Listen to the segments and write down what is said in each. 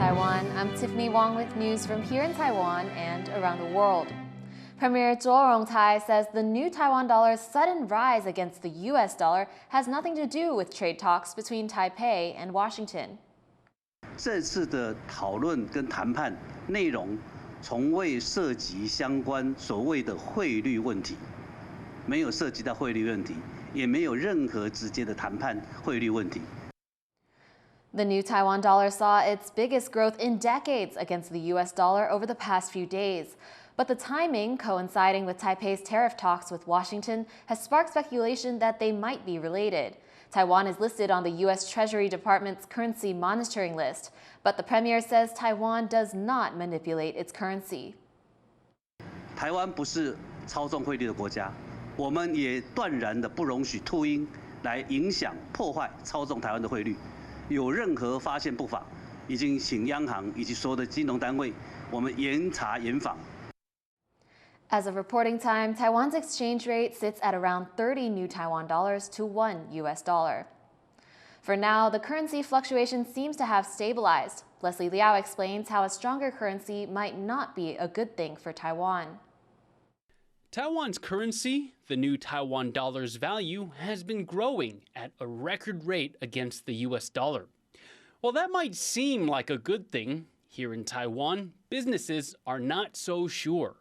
Taiwan. I'm Tiffany Wong with news from here in Taiwan and around the world. Premier Zhou Rongtai says the new Taiwan dollar's sudden rise against the U.S. dollar has nothing to do with trade talks between Taipei and Washington. 这次的讨论跟谈判内容从未涉及相关所谓的汇率问题，没有涉及到汇率问题，也没有任何直接的谈判汇率问题。 The new Taiwan dollar saw its biggest growth in decades against the U.S. dollar over the past few days. But the timing, coinciding with Taipei's tariff talks with Washington, has sparked speculation that they might be related. Taiwan is listed on the U.S. Treasury Department's currency monitoring list, but the premier says Taiwan does not manipulate its currency. 台湾不是操纵汇率的国家，我们也断然的不容许秃鹰来影响、破坏、操纵台湾的汇率。 有任何发现不法，已经请央行以及所有的金融单位，我们严查严访。 As of reporting time, Taiwan's exchange rate sits at around 30 new Taiwan dollars to one U.S. dollar. For now, the currency fluctuation seems to have stabilized. Leslie Liao explains how a stronger currency might not be a good thing for Taiwan. Taiwan's currency, the new Taiwan dollar's value, has been growing at a record rate against the US dollar. While that might seem like a good thing, here in Taiwan, businesses are not so sure.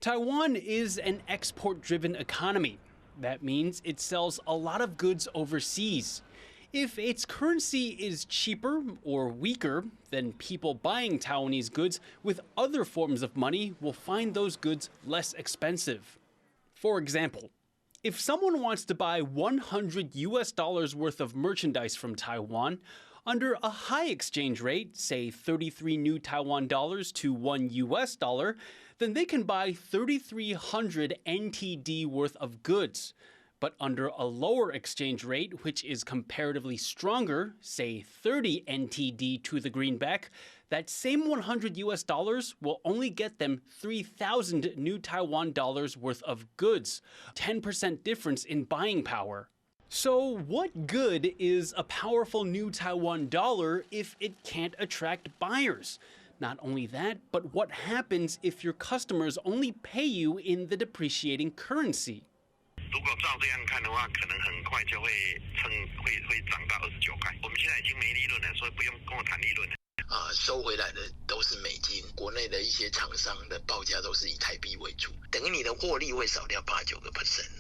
Taiwan is an export-driven economy. That means it sells a lot of goods overseas. If its currency is cheaper or weaker, then people buying Taiwanese goods with other forms of money will find those goods less expensive. For example, if someone wants to buy $100 US worth of merchandise from Taiwan, under a high exchange rate, say 33 new Taiwan dollars to $1 US, then they can buy 3,300 NTD worth of goods. But under a lower exchange rate, which is comparatively stronger, say 30 NTD to the greenback, that same 100 US dollars will only get them 3,000 new Taiwan dollars worth of goods, 10% difference in buying power. So what good is a powerful new Taiwan dollar if it can't attract buyers? Not only that, but what happens if your customers only pay you in the depreciating currency? 如果照这样看的话，可能很快就会涨到29块。我们现在已经没利润了，所以不用跟我谈利润了。收回来的都是美金，国内的一些厂商的报价都是以台币为主，等于你的获利会少掉8-9%。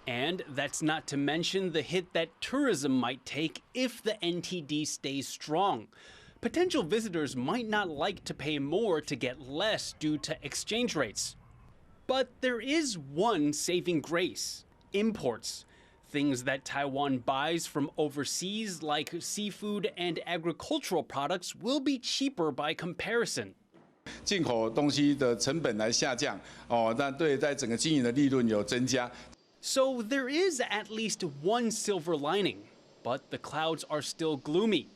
And that's not to mention the hit that tourism might take if the NTD stays strong. Potential visitors might not like to pay more to get less due to exchange rates. But there is one saving grace: imports. Things that Taiwan buys from overseas, like seafood and agricultural products, will be cheaper by comparison. 进口东西的成本来下降，那对在整个经营的利润有增加。 So there is at least one silver lining, but the clouds are still gloomy.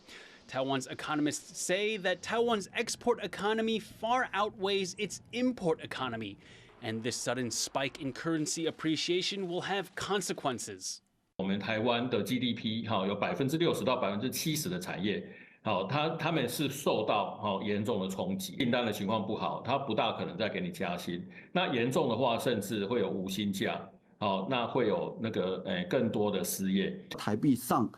Taiwan's economists say that Taiwan's export economy far outweighs its import economy, and this sudden spike in currency appreciation will have consequences. 我们台湾的 GDP 有60%到70%的产业，他们是受到严重的冲击，订单的情况不好，他不大可能再给你加薪。那严重的话，甚至会有无薪假，那会有更多的失业。台币上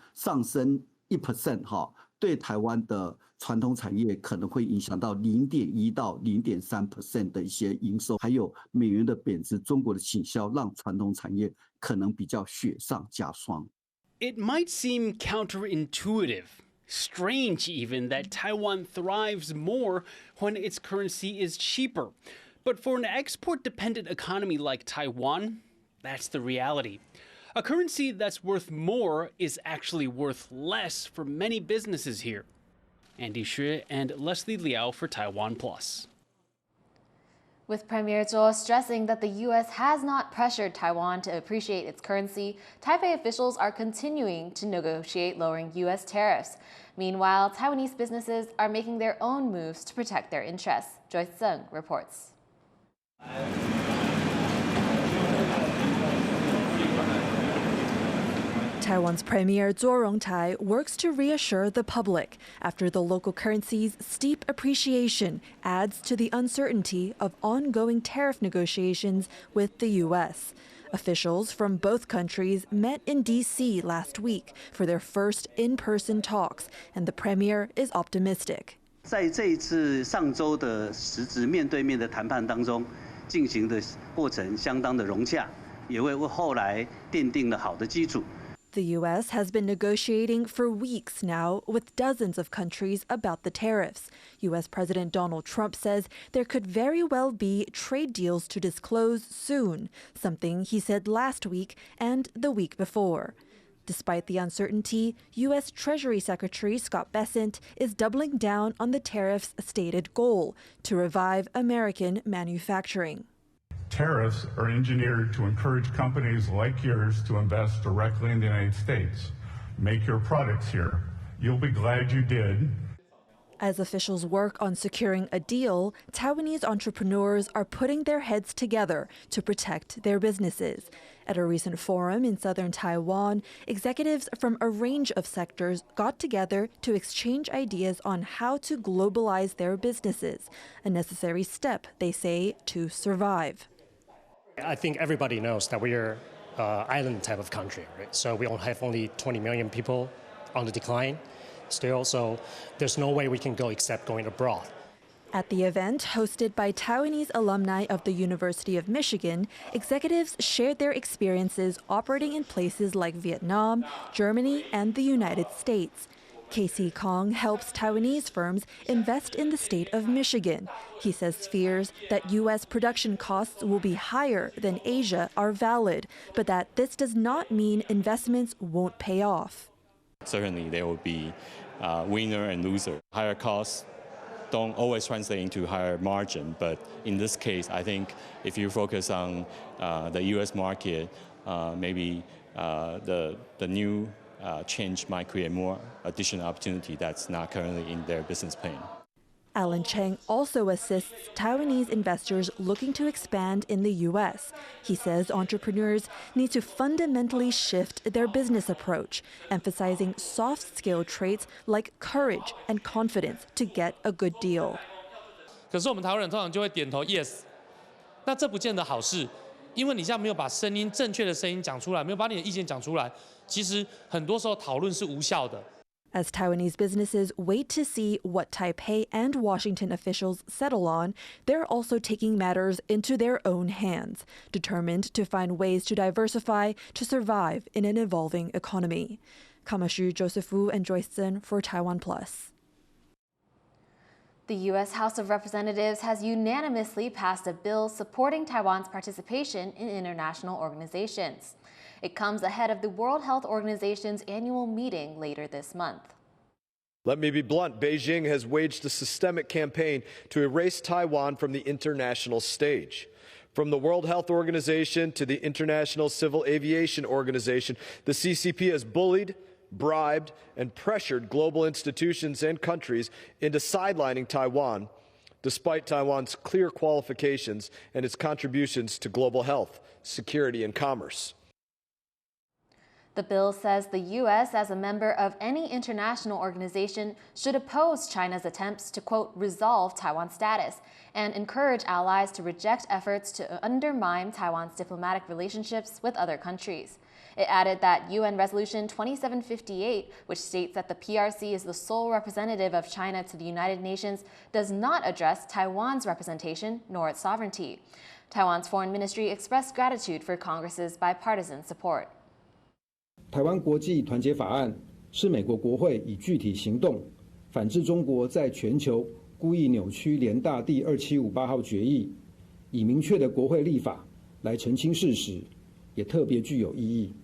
升1%，对台湾的传统产业可能会影响到0.1到0.3% 的一些营收，还有美元的贬值，中国的倾销让传统产业可能比较雪上加霜。 It might seem counterintuitive, strange even, that Taiwan thrives more when its currency is cheaper. But for an export-dependent economy like Taiwan, that's the reality. A currency that's worth more is actually worth less for many businesses here. Andy Xue and Leslie Liao for TaiwanPlus. With Premier Zhou stressing that the U.S. has not pressured Taiwan to appreciate its currency, Taipei officials are continuing to negotiate lowering U.S. tariffs. Meanwhile, Taiwanese businesses are making their own moves to protect their interests. Joyce Tseng reports. Taiwan's Premier Zhuo Rongtai works to reassure the public after the local currency's steep appreciation adds to the uncertainty of ongoing tariff negotiations with the U.S. Officials from both countries met in D.C. last week for their first in-person talks, and the Premier is optimistic. 在这一次上周的实质面对面的谈判当中，进行的过程相当的融洽，也为后来奠定了好的基础。 The U.S. has been negotiating for weeks now with dozens of countries about the tariffs. U.S. President Donald Trump says there could very well be trade deals to disclose soon, something he said last week and the week before. Despite the uncertainty, U.S. Treasury Secretary Scott Bessent is doubling down on the tariffs' stated goal to revive American manufacturing. Tariffs are engineered to encourage companies like yours to invest directly in the United States. Make your products here. You'll be glad you did. As officials work on securing a deal, Taiwanese entrepreneurs are putting their heads together to protect their businesses. At a recent forum in southern Taiwan, executives from a range of sectors got together to exchange ideas on how to globalize their businesses, a necessary step, they say, to survive. I think everybody knows that we're an island type of country, right? So we have only 20 million people on the decline still, so there's no way we can go except going abroad. At the event, hosted by Taiwanese alumni of the University of Michigan, executives shared their experiences operating in places like Vietnam, Germany, and the United States. Casey Kong helps Taiwanese firms invest in the state of Michigan. He says fears that U.S. production costs will be higher than Asia are valid, but that this does not mean investments won't pay off. Certainly, there will be winner and loser. Higher costs don't always translate into higher margin, but in this case, I think if you focus on the U.S. market, maybe the new change might create more additional opportunity that's not currently in their business plan. Alan Cheng also assists Taiwanese investors looking to expand in the U.S. He says entrepreneurs need to fundamentally shift their business approach, emphasizing soft-skill traits like courage and confidence to get a good deal. 可是我们台湾人通常就会点头 yes， 那这不见得好事，因为你这样没有把正确的声音讲出来，没有把你的意见讲出来，其实很多时候讨论是无效的。 As Taiwanese businesses wait to see what Taipei and Washington officials settle on, they're also taking matters into their own hands, determined to find ways to diversify to survive in an evolving economy. Kamashu, Joseph Wu, and Joyce Zhen for TaiwanPlus. The U.S. House of Representatives has unanimously passed a bill supporting Taiwan's participation in international organizations. It comes ahead of the World Health Organization's annual meeting later this month. Let me be blunt. Beijing has waged a systemic campaign to erase Taiwan from the international stage. From the World Health Organization to the International Civil Aviation Organization, the CCP has bullied, bribed, and pressured global institutions and countries into sidelining Taiwan, despite Taiwan's clear qualifications and its contributions to global health, security, and commerce. The bill says the U.S., as a member of any international organization, should oppose China's attempts to, quote, resolve Taiwan's status and encourage allies to reject efforts to undermine Taiwan's diplomatic relationships with other countries. It added that UN Resolution 2758, which states that the PRC is the sole representative of China to the United Nations, does not address Taiwan's representation nor its sovereignty. Taiwan's foreign ministry expressed gratitude for Congress's bipartisan support. 台湾国际团结法案是美国国会以具体行动反制中国在全球故意扭曲联大第2758号决议，以明确的国会立法来澄清事实，也特别具有意义。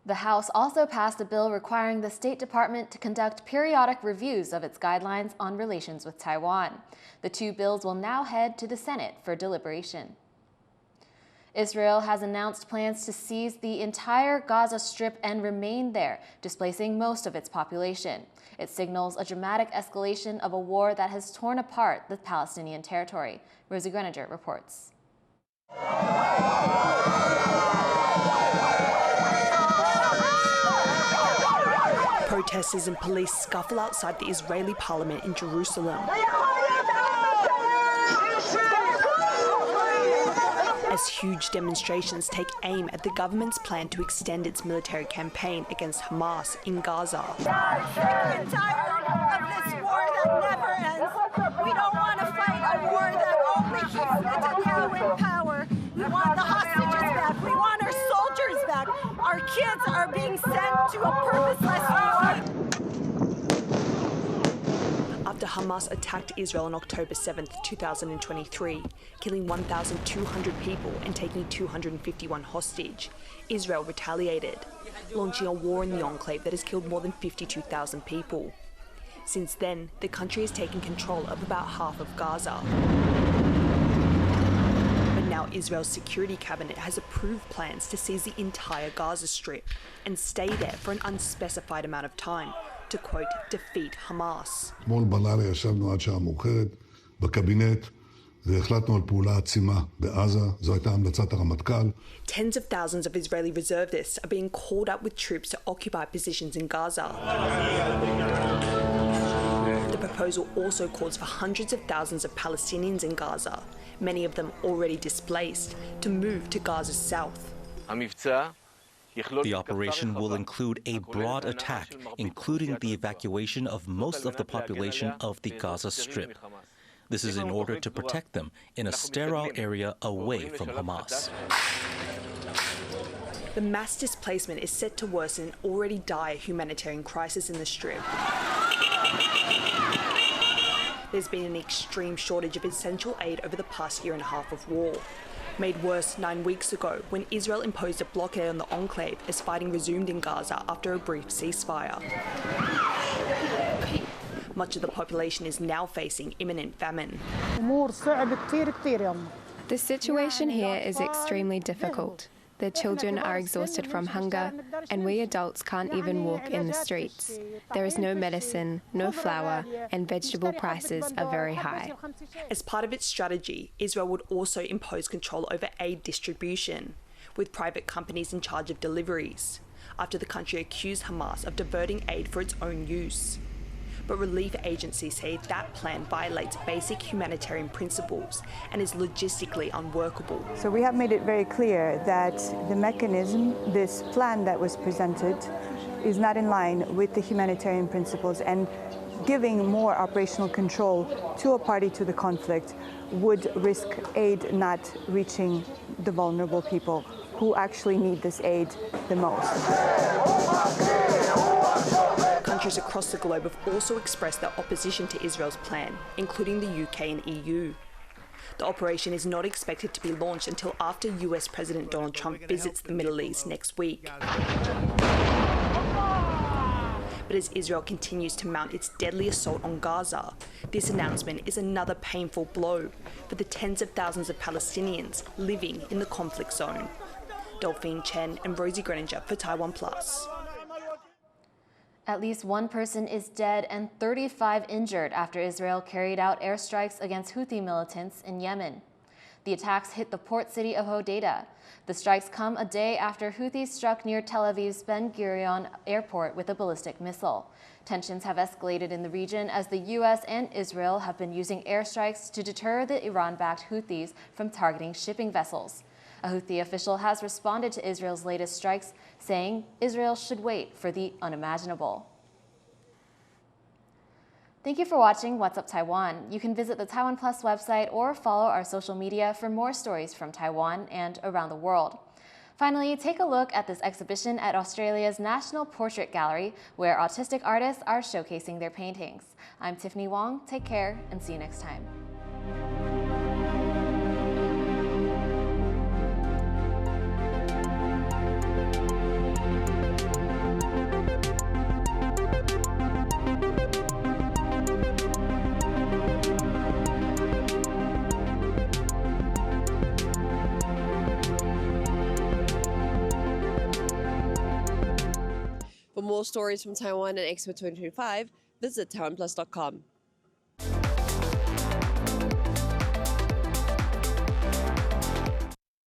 The House also passed a bill requiring the State Department to conduct periodic reviews of its guidelines on relations with Taiwan. The two bills will now head to the Senate for deliberation. Israel has announced plans to seize the entire Gaza Strip and remain there, displacing most of its population. It signals a dramatic escalation of a war that has torn apart the Palestinian territory. Rosie Greninger reports. Protesters and police scuffle outside the Israeli parliament in Jerusalem. As huge demonstrations take aim at the government's plan to extend its military campaign against Hamas in Gaza. Sick and tired of this war that never ends. We don't want to fight a war that only keeps Netanyahu in power. We want the hostages back. We want our soldiers back. Our kids are being sent to a purposeless war. After Hamas attacked Israel on October 7, 2023, killing 1,200 people and taking 251 hostage, Israel retaliated, launching a war in the enclave that has killed more than 52,000 people. Since then, the country has taken control of about half of Gaza. But now Israel's security cabinet has approved plans to seize the entire Gaza Strip and stay there for an unspecified amount of time to, quote, defeat Hamas. אתמול בלילה ישבנו עד שעה מאוחרת בקבינט והחלטנו על פעולה עצימה בעזה. זו הייתה המלצת הרמטכ"ל. Tens of thousands of Israeli reservists are being called up with troops to occupy positions in Gaza. The proposal also calls for hundreds of thousands of Palestinians in Gaza, many of them already displaced, to move to Gaza's south. The operation will include a broad attack, including the evacuation of most of the population of the Gaza Strip. This is in order to protect them in a sterile area away from Hamas. The mass displacement is set to worsen an already dire humanitarian crisis in the Strip. There's been an extreme shortage of essential aid over the past year and a half of war, made worse 9 weeks ago when Israel imposed a blockade on the enclave as fighting resumed in Gaza after a brief ceasefire. Much of the population is now facing imminent famine. The situation here is extremely difficult. The children are exhausted from hunger, and we adults can't even walk in the streets. There is no medicine, no flour, and vegetable prices are very high. As part of its strategy, Israel would also impose control over aid distribution, with private companies in charge of deliveries, after the country accused Hamas of diverting aid for its own use. But relief agencies say that plan violates basic humanitarian principles and is logistically unworkable. So we have made it very clear that the mechanism, this plan that was presented, is not in line with the humanitarian principles, and giving more operational control to a party to the conflict would risk aid not reaching the vulnerable people who actually need this aid the most. Countries across the globe have also expressed their opposition to Israel's plan, including the UK and EU. The operation is not expected to be launched until after US President Donald Trump visits the Middle East next week. But as Israel continues to mount its deadly assault on Gaza, this announcement is another painful blow for the tens of thousands of Palestinians living in the conflict zone. Delphine Chen and Rosie Greninger for TaiwanPlus. At least one person is dead and 35 injured after Israel carried out airstrikes against Houthi militants in Yemen. The attacks hit the port city of Hodeidah. The strikes come a day after Houthis struck near Tel Aviv's Ben Gurion airport with a ballistic missile. Tensions have escalated in the region as the U.S. and Israel have been using airstrikes to deter the Iran-backed Houthis from targeting shipping vessels. A Houthi official has responded to Israel's latest strikes, saying Israel should wait for the unimaginable. Thank you for watching What's Up Taiwan. You can visit the TaiwanPlus website or follow our social media for more stories from Taiwan and around the world. Finally, take a look at this exhibition at Australia's National Portrait Gallery, where autistic artists are showcasing their paintings. I'm Tiffany Wong. Take care and see you next time. For more stories from Taiwan and Expo 2025, visit TaiwanPlus.com.